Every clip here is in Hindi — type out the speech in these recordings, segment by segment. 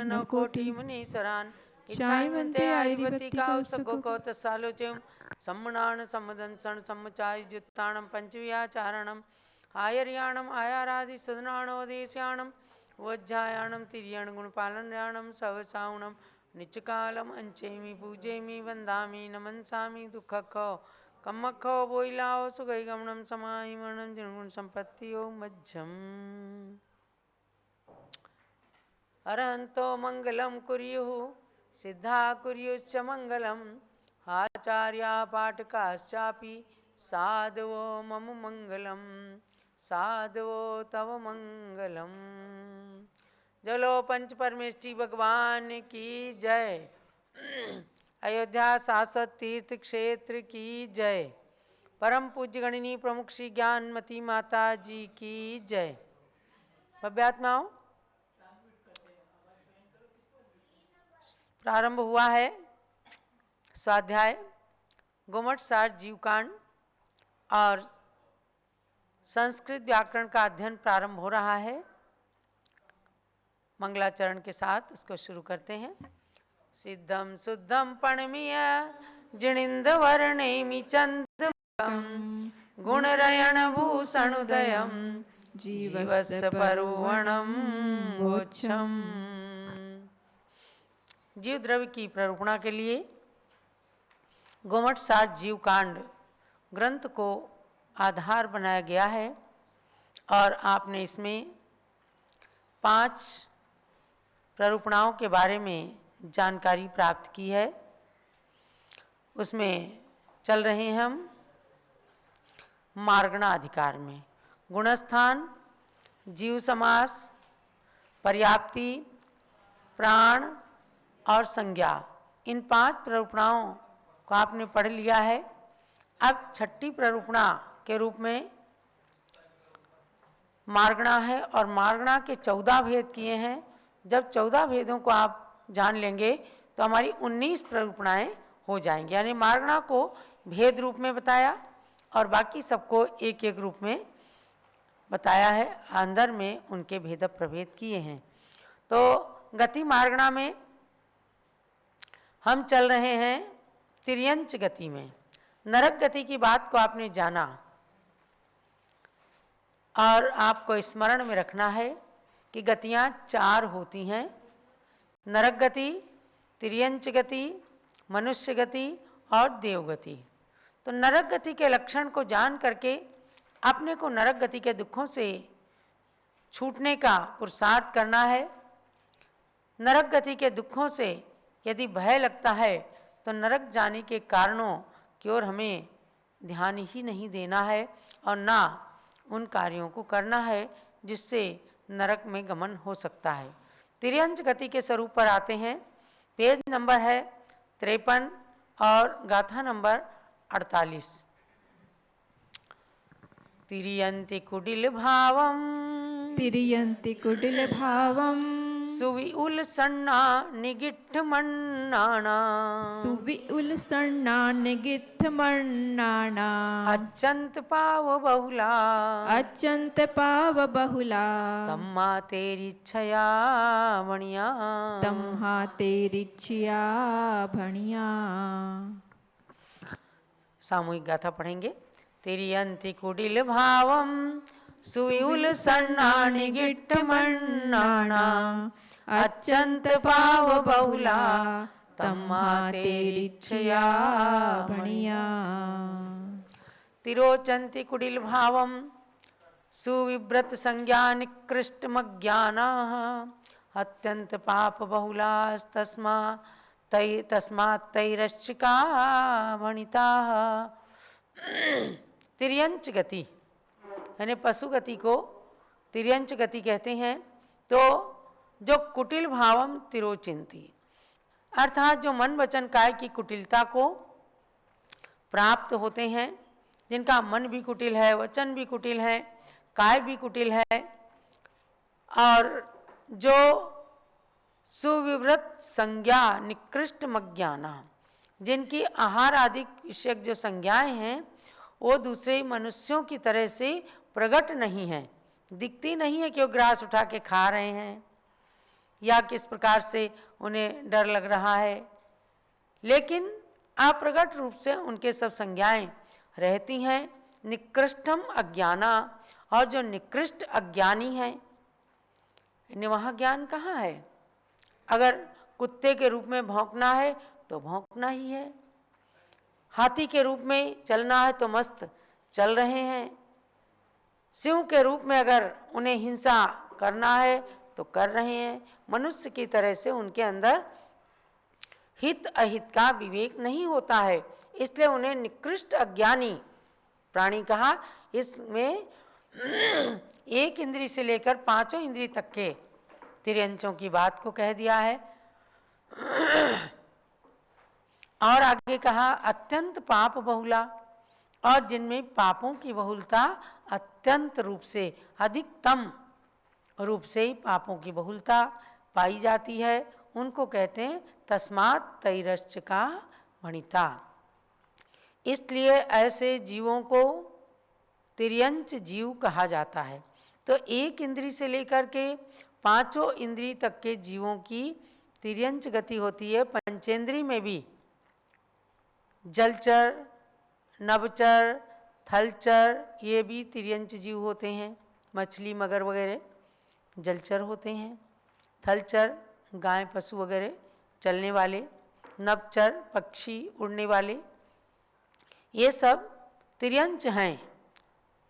नवकोटि मुनीश्वरान् इच्छामन्ते आयुर्वतिका सगो कौतसालोच्यं सम्मनान सम्मदंसन सम्मचाय जुत्ताणं पंचव्याचारणं आयर्याणम् आयारादि सदनाणोदेश्याणं वज्जायाणं तिर्यण गुणपालनयाणं सवसावणं निचकालम अंचेमि पूजेमि वंदामि नमनसामि दुःखखो कम्मखो बोइलाओ सुगैगमनं समाहिमनं जिनगुण संपत्तियो मज्जम अरहंतो मंगलम कुर्युः सिद्धा कुर्युश्च मंगलम आचार्या पाठकाश्चापि साधवो मम मंगलम साधवो तव मंगलम। जलो पंच परमेष्टि भगवान की जय। अयोध्या शाश्वत तीर्थ क्षेत्र की जय। परम पूज्य गणिनी प्रमुख श्री ज्ञानमती माता जी की जय। भव्यात्माओं, प्रारंभ हुआ है स्वाध्याय गोमठ सार जीवकांड और संस्कृत व्याकरण का अध्ययन प्रारंभ हो रहा है। मंगलाचरण के साथ इसको शुरू करते हैं। सिद्धम शुद्धम पणमीय जिणिंद वर्णेमि चंदम गुणरयण भूषणुदयम जीवस्य परुवणम मोक्षम। जीव द्रव्य की प्ररूपणा के लिए गोमठ सार जीवकांड ग्रंथ को आधार बनाया गया है और आपने इसमें 5 प्ररूपणाओं के बारे में जानकारी प्राप्त की है। उसमें चल रहे हैं हम मार्गणा अधिकार में। गुणस्थान, जीव समास, पर्याप्ति, प्राण और संज्ञा, इन 5 प्ररूपणाओं को आपने पढ़ लिया है। अब छठी प्ररूपणा के रूप में मार्गणा है और मार्गणा के 14 भेद किए हैं। जब 14 भेदों को आप जान लेंगे तो हमारी 19 प्ररूपणाएं हो जाएंगी। यानी मार्गणा को भेद रूप में बताया और बाकी सबको एक एक रूप में बताया है। अंदर में उनके भेद प्रभेद किए हैं। तो गति मार्गणा में हम चल रहे हैं तिर्यंच गति में। नरक गति की बात को आपने जाना और आपको स्मरण में रखना है कि गतियां 4 होती हैं। नरक गति, तिर्यंच गति, मनुष्य गति और देवगति। तो नरक गति के लक्षण को जान करके अपने को नरक गति के दुखों से छूटने का पुरुषार्थ करना है। नरक गति के दुखों से यदि भय लगता है तो नरक जाने के कारणों की ओर हमें ध्यान ही नहीं देना है और ना उन कार्यों को करना है जिससे नरक में गमन हो सकता है। तिर्यंच गति के स्वरूप पर आते हैं। पेज नंबर है 53 और गाथा नंबर 48। तिर्यंति कुटिल भावम तिर्यंति कुटिल भावम सुविउल सन्ना निगिट्ठ मन्नाना सुविउल सन्ना निगिट्ठ मन्नाना अच्यंत पाव बहुला अच्यंत पाव बहुला तम्मा तेरी छया भणिया तम्हा तेरी छिया भणिया। सामूहिक गाथा पढ़ेंगे। तिर्यंति कुटिल भावम सुयुल सन्ना निगिट्ठ मन्नाना अच्यंत पाव बहुला तम्मा तेरी छया भणिया। तिरोचंति कुटिल भावम सुविव्रत संज्ञा निकृष्टमज्ञानाः अत्यंत पाप बहुलास्तस्मा तस्मात् तैरश्चिका भणिताः। तिर्यंच गति यानी पशु गति को तिर्यंच गति कहते हैं। तो जो कुटिल भावम तिरोचिंती अर्थात जो मन वचन काय की कुटिलता को प्राप्त होते हैं, जिनका मन भी कुटिल है, वचन भी कुटिल है, काय भी कुटिल है और जो सुविव्रत संज्ञा निकृष्ट मज्ञाना जिनकी आहार आदि विषयक जो संज्ञाएं हैं वो दूसरे मनुष्यों की तरह से प्रकट नहीं है, दिखती नहीं है कि वो ग्रास उठा के खा रहे हैं या किस प्रकार से उन्हें डर लग रहा है, लेकिन अप्रगट रूप से उनके सब संज्ञाएं रहती हैं। निकृष्टम अज्ञाना, और जो निकृष्ट अज्ञानी हैं, वहाँ ज्ञान कहाँ है? अगर कुत्ते के रूप में भौंकना है तो भौंकना ही है, हाथी के रूप में चलना है तो मस्त चल रहे हैं, सिंह के रूप में अगर उन्हें हिंसा करना है तो कर रहे हैं। मनुष्य की तरह से उनके अंदर हित अहित का विवेक नहीं होता है, इसलिए उन्हें निकृष्ट अज्ञानी प्राणी कहा। इसमें एक इंद्री से लेकर पांचों इंद्री तक के तिर्यंचों की बात को कह दिया है। और आगे कहा अत्यंत पाप बहुला, और जिनमें पापों की बहुलता अत्यंत रूप से, अधिकतम रूप से ही पापों की बहुलता पाई जाती है, उनको कहते हैं तस्मात् तैरश्च का भणिता। इसलिए ऐसे जीवों को तिर्यंच जीव कहा जाता है। तो एक इंद्री से लेकर के पांचों इंद्री तक के जीवों की तिर्यंच गति होती है। पंचेंद्री में भी जलचर, नभचर, थलचर, ये भी तिर्यंच जीव होते हैं। मछली, मगर वगैरह जलचर होते हैं। थलचर गाय, पशु वगैरह चलने वाले, नभचर पक्षी उड़ने वाले, ये सब तिर्यंच हैं।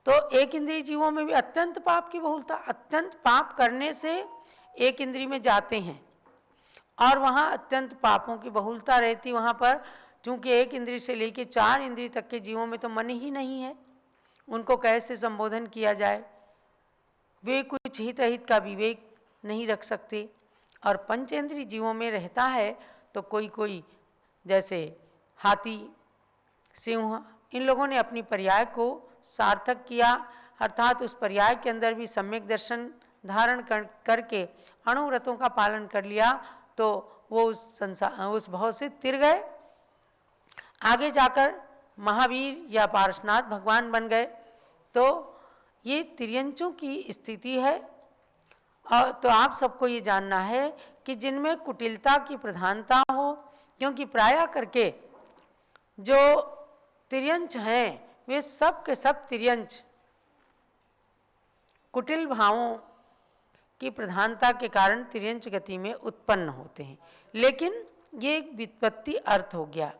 तो एक इंद्रिय जीवों में भी अत्यंत पाप की बहुलता, अत्यंत पाप करने से एक इंद्रिय में जाते हैं, और वहाँ अत्यंत पापों की बहुलता रहती। वहाँ पर चूंकि एक इंद्रिय से लेकर 4 इंद्रिय तक के जीवों में तो मन ही नहीं है, उनको कैसे संबोधन किया जाए, वे कुछ हित अहित का विवेक नहीं रख सकते। और पंचेंद्रिय जीवों में रहता है तो कोई कोई जैसे हाथी, सिंह, इन लोगों ने अपनी पर्याय को सार्थक किया, अर्थात उस पर्याय के अंदर भी सम्यक दर्शन धारण करके अणुव्रतों का पालन कर लिया, तो वो उस भव से तिर गए, आगे जाकर महावीर या पार्श्वनाथ भगवान बन गए। तो ये तिर्यंचों की स्थिति है। और तो आप सबको ये जानना है कि जिनमें कुटिलता की प्रधानता हो, क्योंकि प्रायः करके जो तिर्यंच हैं वे सब के सब तिर्यंच कुटिल भावों की प्रधानता के कारण तिर्यंच गति में उत्पन्न होते हैं। लेकिन ये एक व्युत्पत्ति अर्थ हो गया।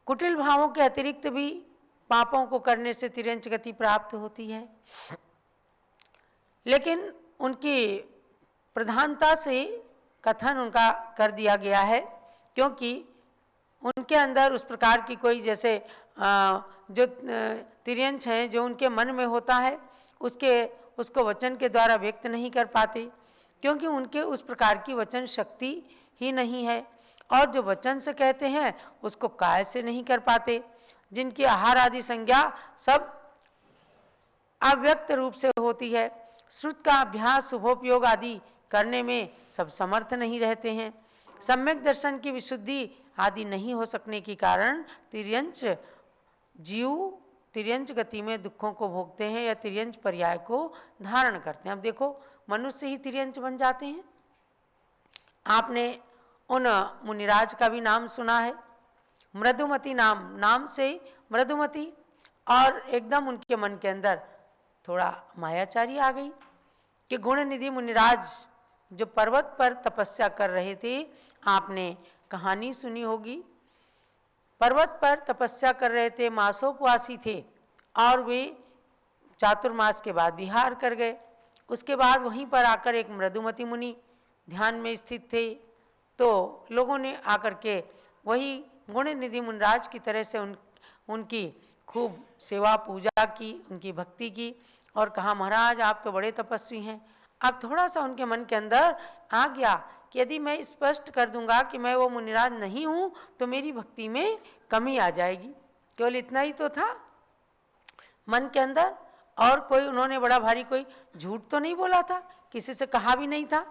कुटिल भावों के अतिरिक्त भी पापों को करने से तिर्यंच गति प्राप्त होती है, लेकिन उनकी प्रधानता से कथन उनका कर दिया गया है, क्योंकि उनके अंदर उस प्रकार की कोई जैसे जो तिर्यंच हैं जो उनके मन में होता है उसको वचन के द्वारा व्यक्त नहीं कर पाते, क्योंकि उनके उस प्रकार की वचन शक्ति ही नहीं है। और जो वचन से कहते हैं उसको काय से नहीं कर पाते, जिनकी आहार आदि संज्ञा सब अव्यक्त रूप से होती है। श्रुत का अभ्यास, शुभोपयोग आदि करने में सब समर्थ नहीं रहते हैं। सम्यक दर्शन की विशुद्धि आदि नहीं हो सकने के कारण तिर्यंच जीव तिर्यंच गति में दुखों को भोगते हैं या तिर्यंच पर्याय को धारण करते हैं। अब देखो, मनुष्य ही तिर्यंच बन जाते हैं। आपने उन मुनिराज का भी नाम सुना है, मृदुमती नाम से मृदुमती, और एकदम उनके मन के अंदर थोड़ा मायाचारी आ गई कि गुण निधि मुनिराज जो पर्वत पर तपस्या कर रहे थे, आपने कहानी सुनी होगी। पर्वत पर तपस्या कर रहे थे, मासोपवासी थे, और वे चातुर्मास के बाद विहार कर गए। उसके बाद वहीं पर आकर एक मृदुमती मुनि ध्यान में स्थित थे, तो लोगों ने आकर के वही गुण निधि मुनिराज की तरह से उनकी खूब सेवा पूजा की, उनकी भक्ति की, और कहा महाराज आप तो बड़े तपस्वी हैं। अब थोड़ा सा उनके मन के अंदर आ गया कि यदि मैं स्पष्ट कर दूंगा कि मैं वो मुनिराज नहीं हूँ तो मेरी भक्ति में कमी आ जाएगी। केवल इतना ही तो था मन के अंदर, और कोई उन्होंने बड़ा भारी कोई झूठ तो नहीं बोला था, किसी से कहा भी नहीं था,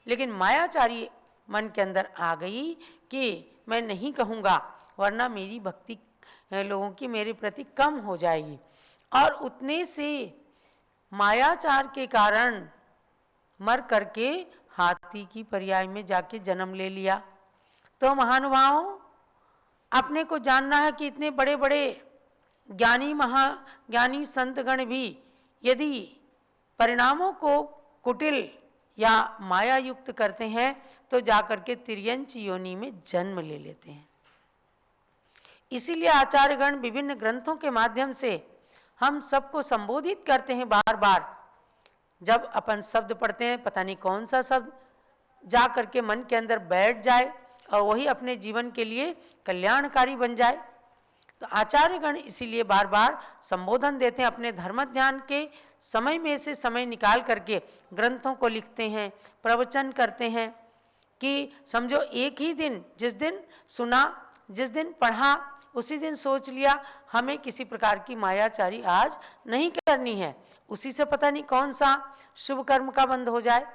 लेकिन मायाचारी मन के अंदर आ गई कि मैं नहीं कहूँगा वरना मेरी भक्ति लोगों की मेरे प्रति कम हो जाएगी। और उतने से मायाचार के कारण मर करके हाथी की पर्याय में जाके जन्म ले लिया। तो महानुभावों, अपने को जानना है कि इतने बड़े बड़े ज्ञानी संतगण भी यदि परिणामों को कुटिल या माया युक्त करते हैं तो जाकर के तिर्यंच योनि में जन्म ले लेते हैं। इसीलिए आचार्यगण विभिन्न ग्रंथों के माध्यम से हम सबको संबोधित करते हैं बार बार। जब अपन शब्द पढ़ते हैं, पता नहीं कौन सा शब्द जा करके मन के अंदर बैठ जाए और वही अपने जीवन के लिए कल्याणकारी बन जाए। तो आचार्यगण इसीलिए बार बार संबोधन देते हैं, अपने धर्म ध्यान के समय में से समय निकाल करके ग्रंथों को लिखते हैं, प्रवचन करते हैं कि समझो एक ही दिन, जिस दिन सुना, जिस दिन पढ़ा, उसी दिन सोच लिया हमें किसी प्रकार की मायाचारी आज नहीं करनी है। उसी से पता नहीं कौन सा शुभ कर्म का बंध हो जाए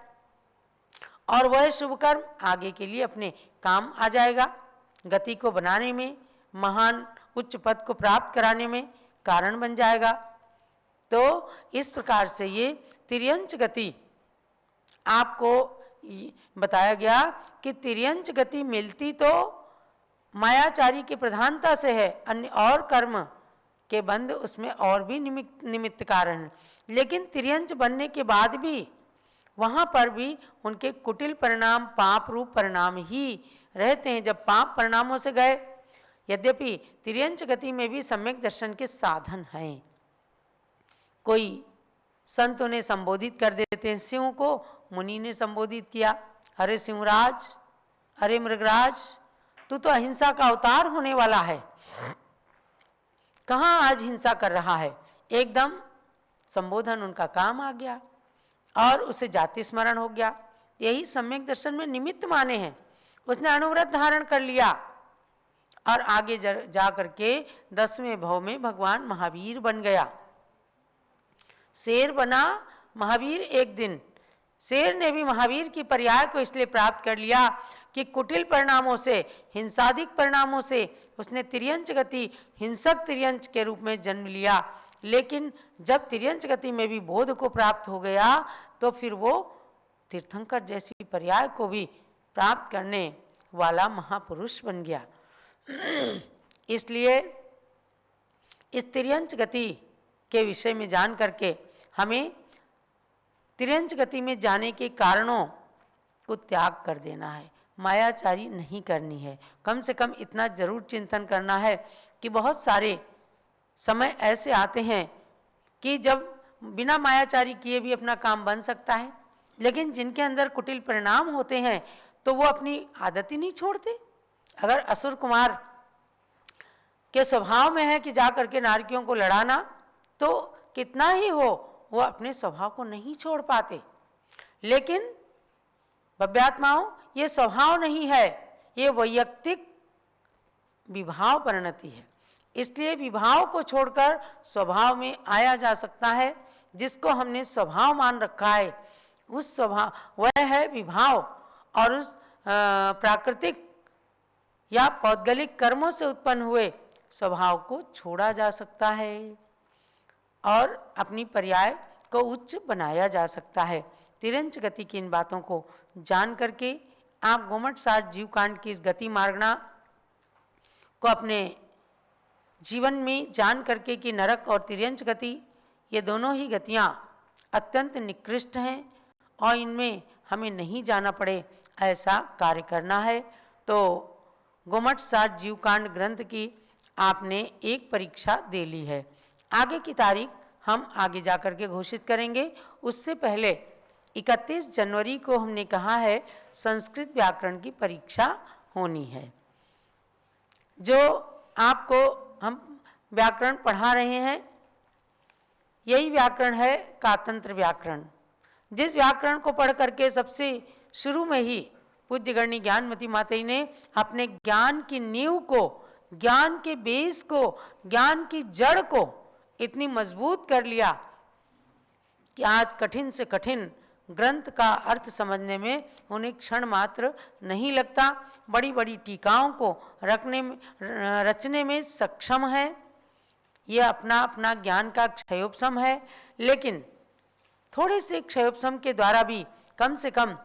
और वह शुभ कर्म आगे के लिए अपने काम आ जाएगा, गति को बनाने में, महान उच्च पद को प्राप्त कराने में कारण बन जाएगा। तो इस प्रकार से ये तिर्यंच गति आपको बताया गया कि तिर्यंच गति मिलती तो मायाचारी की प्रधानता से है, अन्य और कर्म के बंध उसमें और भी निमित्त कारण, लेकिन तिर्यंच बनने के बाद भी वहाँ पर भी उनके कुटिल परिणाम, पाप रूप परिणाम ही रहते हैं। जब पाप परिणामों से गए, यद्यपि तिर्यंच गति में भी सम्यक दर्शन के साधन हैं। कोई संत उन्हें संबोधित कर देते हैं, सिंह को मुनि ने संबोधित किया, अरे सिंहराज, अरे मृगराज, तू तो अहिंसा का अवतार होने वाला है, कहाँ आज हिंसा कर रहा है। एकदम संबोधन उनका काम आ गया और उसे जाति स्मरण हो गया। यही सम्यक दर्शन में निमित्त माने हैं। उसने अनुव्रत धारण कर लिया और आगे जा करके 10वें भव में भगवान महावीर बन गया। शेर बना महावीर एक दिन। शेर ने भी महावीर की पर्याय को इसलिए प्राप्त कर लिया कि कुटिल परिणामों से, हिंसादिक परिणामों से उसने तिर्यंच गति, हिंसक तिर्यंच के रूप में जन्म लिया। लेकिन जब तिर्यंच गति में भी बोध को प्राप्त हो गया तो फिर वो तीर्थंकर जैसी पर्याय को भी प्राप्त करने वाला महापुरुष बन गया। इसलिए इस तिर्यंच गति के विषय में जान करके हमें तिर्यंच गति में जाने के कारणों को त्याग कर देना है, मायाचारी नहीं करनी है। कम से कम इतना जरूर चिंतन करना है कि बहुत सारे समय ऐसे आते हैं कि जब बिना मायाचारी किए भी अपना काम बन सकता है, लेकिन जिनके अंदर कुटिल परिणाम होते हैं तो वो अपनी आदत ही नहीं छोड़ते। अगर असुर कुमार के स्वभाव में है कि जा करके नारकियों को लड़ाना, तो कितना ही हो वो अपने स्वभाव को नहीं छोड़ पाते। लेकिन भव्यात्माओं, ये स्वभाव नहीं है, ये वैयक्तिक विभाव परिणति है। इसलिए विभाव को छोड़कर स्वभाव में आया जा सकता है। जिसको हमने स्वभाव मान रखा है, उस स्वभाव, वह है विभाव, और उस प्राकृतिक या पौद्गलिक कर्मों से उत्पन्न हुए स्वभाव को छोड़ा जा सकता है और अपनी पर्याय को उच्च बनाया जा सकता है। तिर्यंच गति की इन बातों को जान करके आप गोमट सार जीवकांड की इस गति मार्गणा को अपने जीवन में जान करके कि नरक और तिर्यंच गति, ये दोनों ही गतियाँ अत्यंत निकृष्ट हैं और इनमें हमें नहीं जाना पड़े ऐसा कार्य करना है। तो गोमट सार जीवकांड ग्रंथ की आपने एक परीक्षा दे ली है। आगे की तारीख हम आगे जाकर के घोषित करेंगे। उससे पहले 31 जनवरी को हमने कहा है संस्कृत व्याकरण की परीक्षा होनी है। जो आपको हम व्याकरण पढ़ा रहे हैं, यही व्याकरण है कातंत्र व्याकरण। जिस व्याकरण को पढ़ करके सबसे शुरू में ही पूज्य गणनी ज्ञानमती माता ने अपने ज्ञान की नींव को, ज्ञान के बेस को, ज्ञान की जड़ को इतनी मजबूत कर लिया कि आज कठिन से कठिन ग्रंथ का अर्थ समझने में उन्हें क्षण मात्र नहीं लगता। बड़ी बड़ी टीकाओं को रचने में सक्षम है। यह अपना अपना ज्ञान का क्षयोपशम है, लेकिन थोड़े से क्षयोपशम के द्वारा भी कम से कम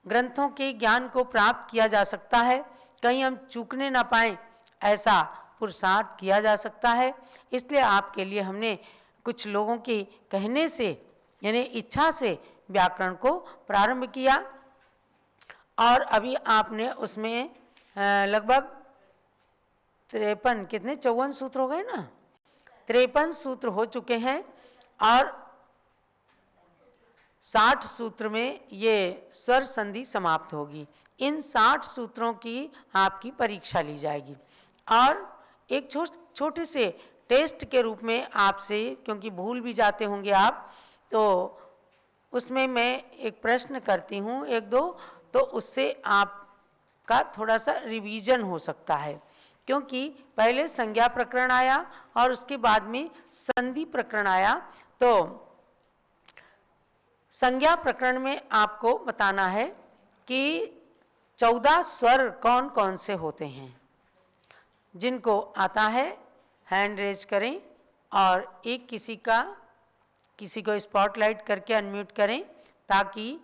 ग्रंथों के ज्ञान को प्राप्त किया जा सकता है, कहीं हम चूकने ना पाएं ऐसा पुरुषार्थ किया जा सकता है। इसलिए आपके लिए हमने कुछ लोगों के कहने से यानी इच्छा से व्याकरण को प्रारंभ किया और अभी आपने उसमें लगभग 53 कितने 54 सूत्र हो गए ना, 53 सूत्र हो चुके हैं और 60 सूत्र में ये स्वर संधि समाप्त होगी। इन 60 सूत्रों की आपकी परीक्षा ली जाएगी और एक छोटे से टेस्ट के रूप में आपसे, क्योंकि भूल भी जाते होंगे आप, तो उसमें मैं एक प्रश्न करती हूँ एक दो, तो उससे आपका थोड़ा सा रिवीजन हो सकता है, क्योंकि पहले संज्ञा प्रकरण आया और उसके बाद में संधि प्रकरण आया। तो संज्ञा प्रकरण में आपको बताना है कि 14 स्वर कौन कौन से होते हैं। जिनको आता है हैंड रेज करें और एक किसी को स्पॉटलाइट करके अनम्यूट करें, ताकि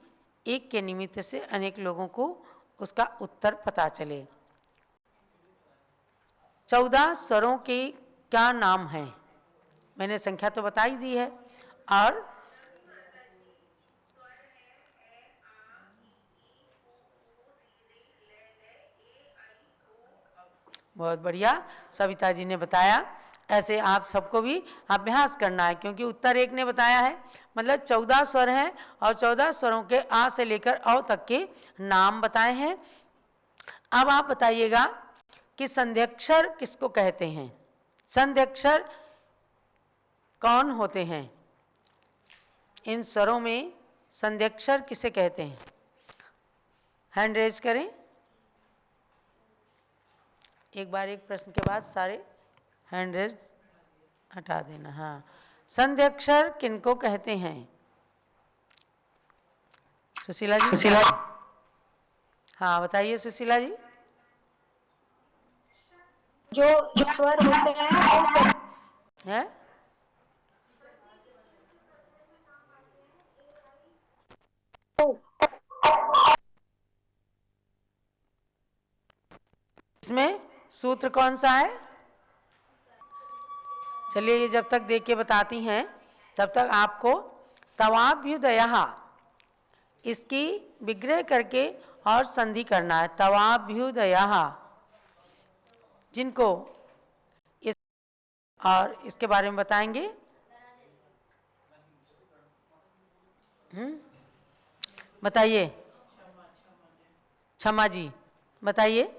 एक के निमित्त से अनेक लोगों को उसका उत्तर पता चले। 14 स्वरों के क्या नाम हैं? मैंने संख्या तो बता ही दी है। और बहुत बढ़िया सविता जी ने बताया। ऐसे आप सबको भी अभ्यास करना है, क्योंकि उत्तर एक ने बताया है, मतलब 14 स्वर हैं और 14 स्वरों के आ से लेकर औ तक के नाम बताए हैं। अब आप बताइएगा कि संध्यक्षर किसको कहते हैं? संध्यक्षर कौन होते हैं? इन स्वरों में संध्यक्षर किसे कहते हैं? हैंड रेज करें। एक बार एक प्रश्न के बाद सारे हैंड रेज हटा देना। हाँ, संध्यक्षर किनको कहते हैं? सुशीला जी। सुशीला, हाँ बताइए सुशीला जी। जो स्वर होते हैं है? इसमें सूत्र कौन सा है? चलिए ये जब तक देख के बताती हैं तब तक आपको तवाभ्युदयः इसकी विग्रह करके और संधि करना है। तवाभ्युदयः, जिनको इस और इसके बारे में बताएंगे। बताइए क्षमा जी, बताइए।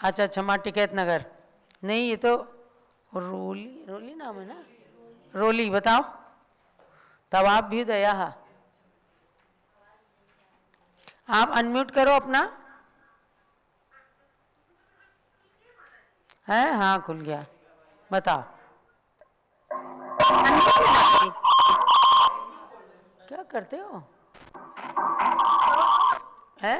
अच्छा, क्षमा टिकैत नगर नहीं, ये तो रोली नाम है ना, रोली। बताओ तवाभ्युदयः। आप अनम्यूट करो अपना। है? हाँ खुल गया, बताओ। क्या करते हो? है?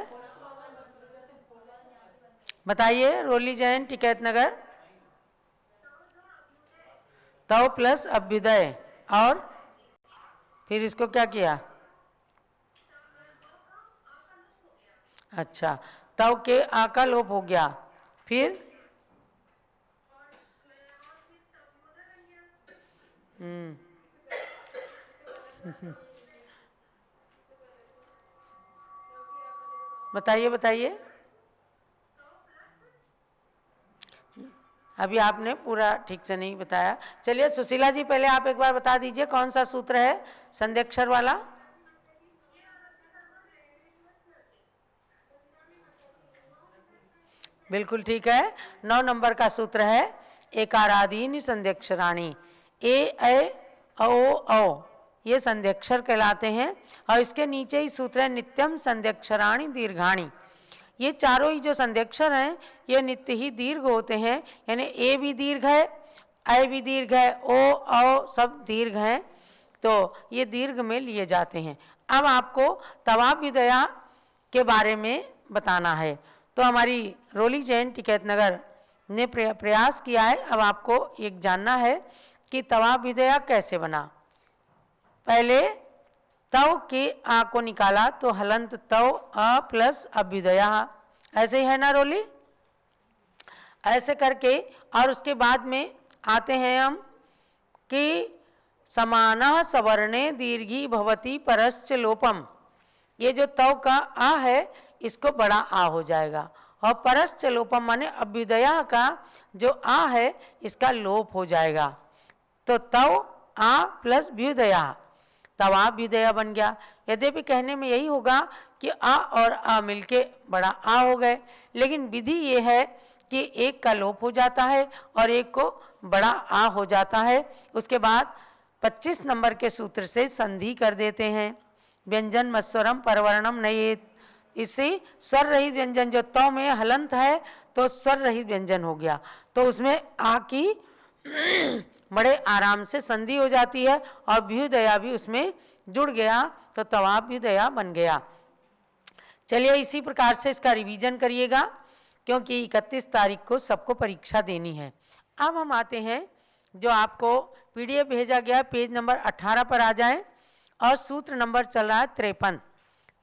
बताइए। रोली जैन टिकैत नगर। तव प्लस अभ्युदय, और फिर इसको क्या किया? अच्छा, तव के आ का लोप हो गया, फिर बताइए बताइए। अभी आपने पूरा ठीक से नहीं बताया। चलिए सुशीला जी, पहले आप एक बार बता दीजिए कौन सा सूत्र है संध्यक्षर वाला? बिल्कुल ठीक है, 9 नंबर का सूत्र है एकारादीन संध्यक्षराणी। ए ऐ औ औ ये संध्यक्षर कहलाते हैं। और इसके नीचे ही सूत्र है नित्यम संध्यक्षराणी दीर्घाणी। ये चारों ही जो संध्यक्षर हैं ये नित्य ही दीर्घ होते हैं, यानी ए भी दीर्घ है, ऐ भी दीर्घ है, ओ औ सब दीर्घ हैं, तो ये दीर्घ में लिए जाते हैं। अब आपको तवाभ्युदया के बारे में बताना है। तो हमारी रोली जैन टिकैत नगर ने प्रयास किया है। अब आपको एक जानना है कि तवाभ्युदया कैसे बना। पहले तव के आ को निकाला तो हलंत तव अ प्लस अभ्युदया, ऐसे ही है ना रोली। ऐसे करके और उसके बाद में आते हैं हम कि समानः सवर्णे दीर्घी भवती परश्च लोपम, ये जो तव का आ है इसको बड़ा आ हो जाएगा, और परश्च लोपम माने अभ्युदया का जो आ है इसका लोप हो जाएगा। तो तव आ प्लस भ्युदया, तवाभ्युदया बन गया। यद्यपि कहने में यही होगा कि आ और आ मिलके बड़ा आ हो गए, लेकिन विधि ये है कि एक का लोप हो जाता है और एक को बड़ा आ हो जाता है। उसके बाद 25 नंबर के सूत्र से संधि कर देते हैं। व्यंजन मत्स्वरम परवर्णम नयेत, इससे स्वर रहित व्यंजन, जो तव में हलंत है तो स्वर रहित व्यंजन हो गया, तो उसमें आ की बड़े आराम से संधि हो जाती है और भ्युदया भी उसमें जुड़ गया, तो तवाभ्युदया बन गया। चलिए इसी प्रकार से इसका रिवीजन करिएगा, क्योंकि 31 तारीख को सबको परीक्षा देनी है। अब हम आते हैं, जो आपको पीडीएफ भेजा गया पेज नंबर 18 पर आ जाएं, और सूत्र नंबर चल रहा है 53।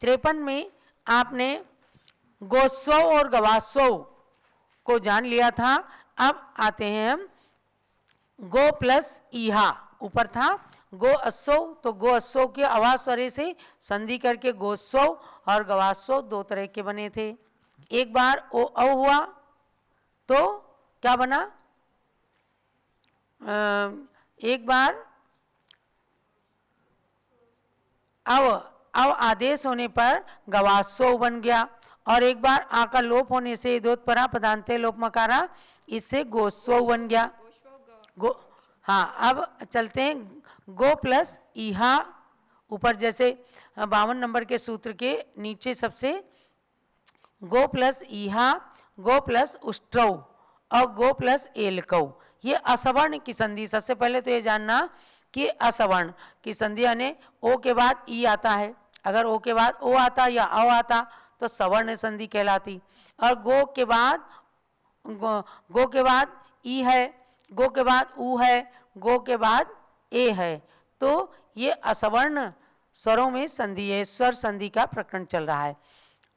53 में आपने गोस्वौ और गवास्वौ को जान लिया था। अब आते हैं हम गो प्लस ईहा, ऊपर था गो अस्सौ, तो गो अस्सौ के अवास्वरे से संधि करके गोस्वौ और गवास्वौ दो तरह के बने थे। एक बार ओ औ हुआ तो क्या बना, एक बार अव आदेश होने पर गवास्वौ बन गया, और एक बार आ का लोप होने से इदोत्परा पदान्ते लोप मकारा, इससे गोस्वौ बन गया। गो, हाँ, अब चलते हैं गो प्लस ईहा, ऊपर जैसे 52 नंबर के सूत्र के नीचे सबसे गो प्लस ईहा, गो प्लस उष्ट्रौ और गो प्लस एलकौ, ये असवर्ण की संधि। सबसे पहले तो ये जानना कि असवर्ण की संधि यानी ओ के बाद ई आता है, अगर ओ के बाद ओ आता या औ आता तो सवर्ण संधि कहलाती, और गो के बाद ई है, गो के बाद ऊ है, गो के बाद ए है, तो ये असवर्ण स्वरों में संधि है, स्वर संधि का प्रकरण चल रहा है।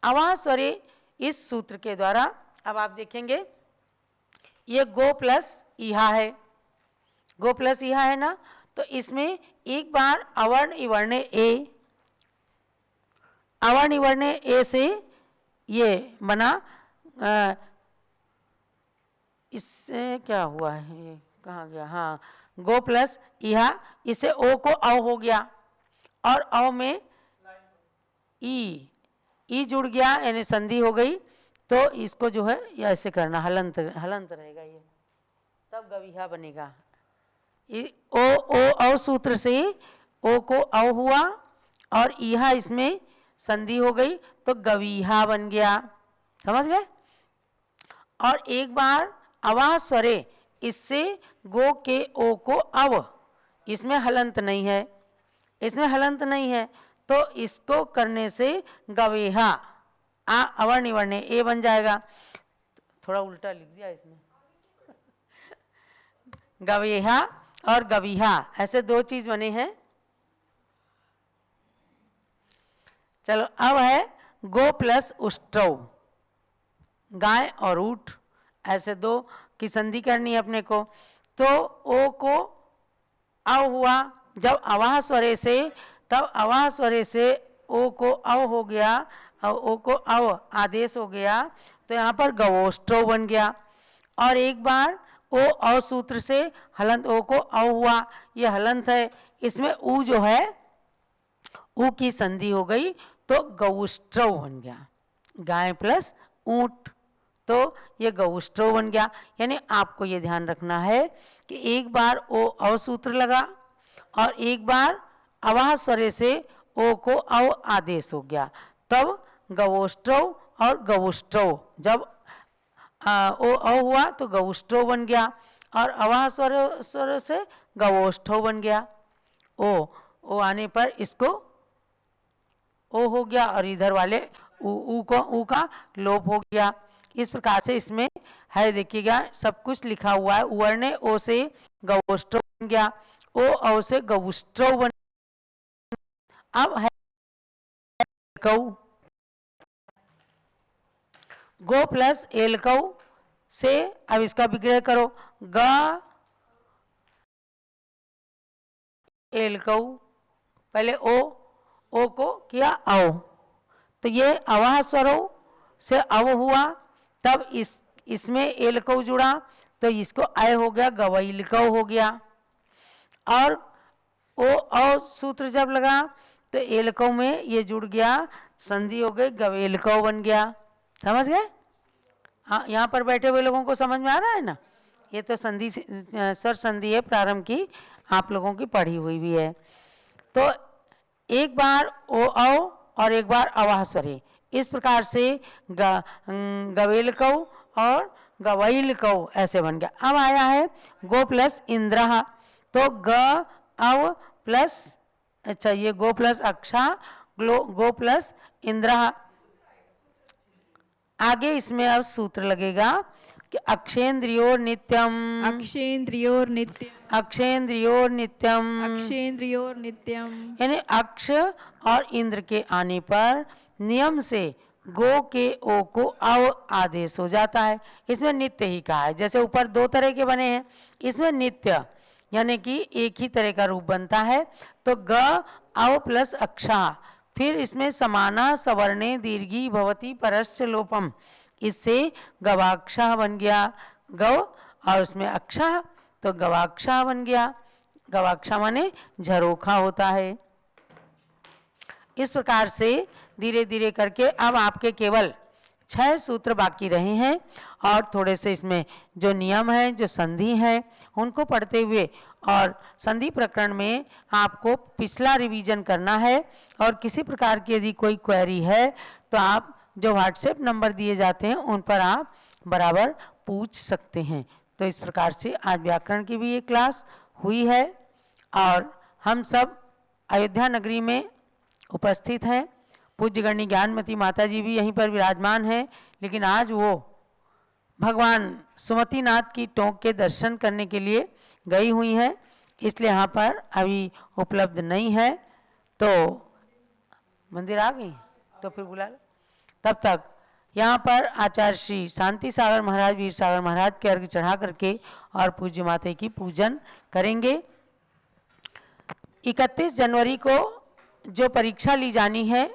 अवास्वरे इस सूत्र के द्वारा अब आप देखेंगे ये गो प्लस ईहा है, गो प्लस ईहा है ना, तो इसमें एक बार अवर्ण इवर्ण ए, अवर्ण इवर्ण ए से ये बना, इससे क्या हुआ है, ये कहाँ गया, हाँ गो प्लस ईहा, इससे ओ को औ हो गया और औ में ई जुड़ गया यानी संधि हो गई, तो इसको जो है ऐसे करना, हलंत रहेगा ये, तब गविहा बनेगा। ओ औ सूत्र से ओ को औ हुआ और ईहा इसमें संधि हो गई तो गवीहा बन गया, समझ गए। और एक बार अवास्वरे, इससे गो के ओ को अव, इसमें हलंत नहीं है, इसमें हलंत नहीं है, तो इसको करने से गवेहा, आ अवर्ण निवर्ण ए बन जाएगा। थोड़ा उल्टा लिख दिया इसमें, गवेहा और गवीहा ऐसे दो चीज बने हैं। चलो अब है गो प्लस उष्ट्रौ, गाय और ऊंट, ऐसे दो की संधि करनी है अपने को। तो ओ को अव हुआ जब अवाह स्वरे से, तब अवाह स्वरे से ओ को अव हो गया और ओ को अव आदेश हो गया, तो यहाँ पर गवोष्ट्रौ बन गया। और एक बार ओ अव सूत्र से हलंत ओ को अव हुआ, ये हलंत है, इसमें ऊ जो है ऊ की संधि हो गई तो गौष्ट्रौ बन गया, गाय प्लस ऊंट, तो ये गौष्ट्रौ बन गया। यानी आपको ये ध्यान रखना है कि एक बार ओ अव सूत्र लगा और एक बार अवाह स्वरे से ओ को अव आदेश हो गया, तब गवोष्ट्रौ और गवुष्ट्रौ, जब ओ अव हुआ तो गवुष्ट्रौ बन गया और अवाह स्वर से गवोष्ठौ बन गया। ओ आने पर इसको ओ हो गया और इधर वाले ऊ का लोप हो गया। इस प्रकार से इसमें है, देखिएगा सब कुछ लिखा हुआ है। उवर्ण ओ से गवोष्ट्रौ बन गया, ओ औ से गवुष्ट्रौ बन, अब है कऊ, गो प्लस एल कऊ से अब इसका विग्रह करो, ग एल कऊ, पहले ओ को किया अव, तो ये अवह स्वरों से अव हुआ, तब इसमें एल कऊ जुड़ा तो इसको अय हो गया, गवैल कऊ हो गया। और ओ सूत्र जब लगा तो एल कऊ में ये जुड़ गया, संधि हो गई, गवेल कऊ बन गया। समझ गए? हाँ, यहाँ पर बैठे हुए लोगों को समझ में आ रहा है ना? ये तो संधि स्वर संधि है प्रारंभ की, आप लोगों की पढ़ी हुई भी है। तो एक बार ओ औ और एक बार अवाह स्वरे, इस प्रकार से गवेल कऊ और गवैल कऊ ऐसे बन गया। अब आया है गो प्लस इंद्रहा, तो ग अव प्लस, अच्छा ये गो प्लस अक्षा, गो प्लस इंद्रहा। आगे इसमें अब सूत्र लगेगा कि अक्षेन्द्रियोर नित्यम, अक्षेन्द्रियोर नित्यम, अक्षेन्द्रियोर नित्यम, अक्षेन्द्रियोर नित्यम, यानी अक्ष और इंद्र के आने पर नियम से गो के ओ को अव आदेश हो जाता है। इसमें नित्य ही कहा है, जैसे ऊपर दो तरह के बने हैं, इसमें नित्य यानी कि एक ही तरह का रूप बनता है। तो ग अव प्लस अक्षा, फिर इसमें समाना सवर्णे दीर्घी भवती परश्च लोपम, इससे गवाक्षा बन गया, गव और उसमें अक्षा तो गवाक्षा बन गया। गवाक्षा माने झरोखा होता है। इस प्रकार से धीरे धीरे करके अब आपके केवल 6 सूत्र बाकी रहे हैं, और थोड़े से इसमें जो नियम है, जो संधि है, उनको पढ़ते हुए, और संधि प्रकरण में आपको पिछला रिवीजन करना है। और किसी प्रकार की यदि कोई क्वेरी है तो आप जो व्हाट्सएप नंबर दिए जाते हैं उन पर आप बराबर पूछ सकते हैं। तो इस प्रकार से आज व्याकरण की भी ये क्लास हुई है, और हम सब अयोध्या नगरी में उपस्थित हैं। पूज्य गणी ज्ञानमती माता जी भी यहीं पर विराजमान है, लेकिन आज वो भगवान सुमतिनाथ की टोंक के दर्शन करने के लिए गई हुई हैं, इसलिए यहाँ पर अभी उपलब्ध नहीं है। तो मंदिर आ गई तो फिर बुला लो। तब तक यहाँ पर आचार्य श्री शांति सागर महाराज, वीर सागर महाराज के अर्घ्य चढ़ा करके और पूज्य माता की पूजन करेंगे। 31 जनवरी को जो परीक्षा ली जानी है